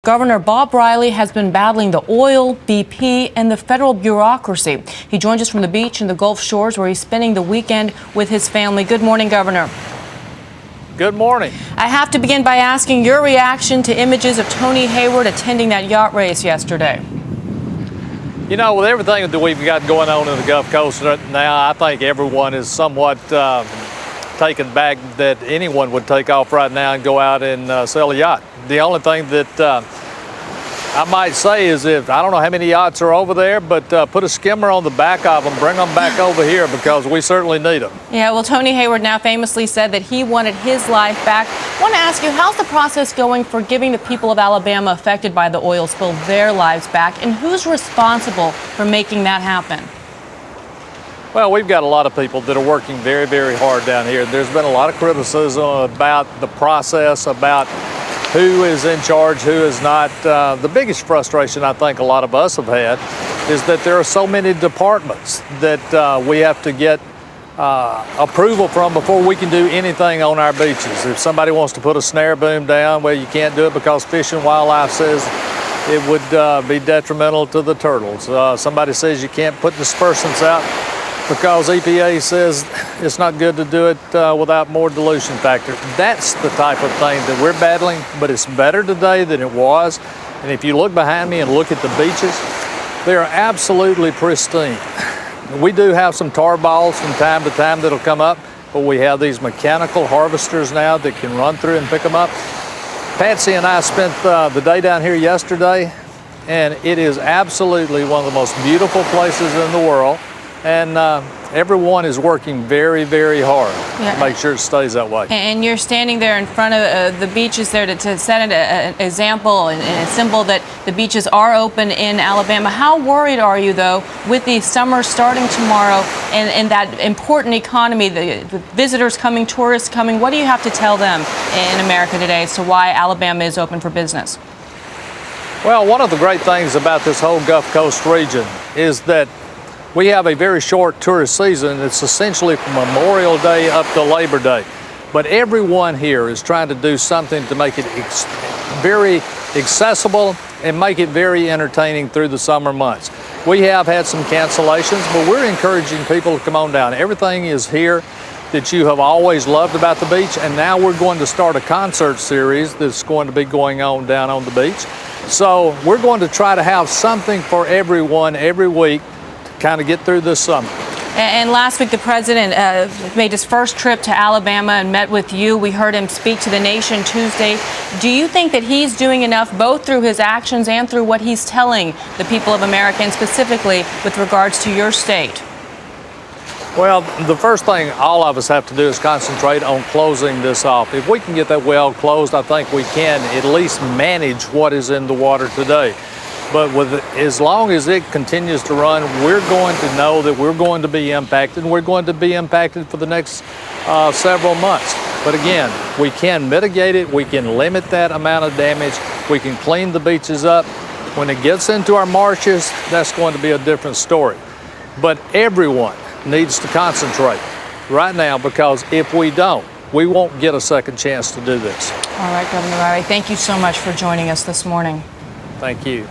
Governor Bob Riley has been battling the oil, BP, and the federal bureaucracy. He joins us from the beach in the Gulf Shores, where he's spending the weekend with his family. Good morning, Governor. Good morning. I have to begin by asking your reaction to images of Tony Hayward attending that yacht race yesterday. You know, with everything that we've got going on in the Gulf Coast now, I think everyone is somewhat taken back that anyone would take off right now and go out and sell a yacht. The only thing that I might say is, I don't know how many yachts are over there, but put a skimmer on the back of them, bring them back over here, because we certainly need them. Yeah, well, Tony Hayward now famously said that he wanted his life back. I want to ask you, how's the process going for giving the people of Alabama affected by the oil spill their lives back, and who's responsible for making that happen? Well, we've got a lot of people that are working very, very hard down here. There's been a lot of criticism about the process, about who is in charge, who is not. The biggest frustration I think a lot of us have had is that there are so many departments that we have to get approval from before we can do anything on our beaches. If somebody wants to put a snare boom down, well, you can't do it because Fish and Wildlife says it would be detrimental to the turtles. Somebody says you can't put dispersants out because EPA says it's not good to do it without more dilution factor. That's the type of thing that we're battling, but it's better today than it was. And if you look behind me and look at the beaches, they are absolutely pristine. We do have some tar balls from time to time that'll come up, but we have these mechanical harvesters now that can run through and pick them up. Patsy and I spent the day down here yesterday, and it is absolutely one of the most beautiful places in the world. And everyone is working very, very hard to make sure it stays that way. And you're standing there in front of the beaches there to set an example and a symbol that the beaches are open in Alabama. How worried are you, though, with the summer starting tomorrow and that important economy, the visitors coming, tourists coming? What do you have to tell them in America today as to why Alabama is open for business? Well, one of the great things about this whole Gulf Coast region is that we have a very short tourist season. It's essentially from Memorial Day up to Labor Day. But everyone here is trying to do something to make it very accessible and make it very entertaining through the summer months. We have had some cancellations, but we're encouraging people to come on down. Everything is here that you have always loved about the beach, and now we're going to start a concert series that's going to be going on down on the beach. So we're going to try to have something for everyone every week, kind of get through this summer. And last week, the president made his first trip to Alabama and met with you. We heard him speak to the nation Tuesday. Do you think that he's doing enough, both through his actions and through what he's telling the people of America, and specifically with regards to your state? Well, the first thing all of us have to do is concentrate on closing this off. If we can get that well closed, I think we can at least manage what is in the water today. But as long as it continues to run, we're going to know that we're going to be impacted, and we're going to be impacted for the next several months. But again, we can mitigate it. We can limit that amount of damage. We can clean the beaches up. When it gets into our marshes, that's going to be a different story. But everyone needs to concentrate right now, because if we don't, we won't get a second chance to do this. All right, Governor Riley, thank you so much for joining us this morning. Thank you.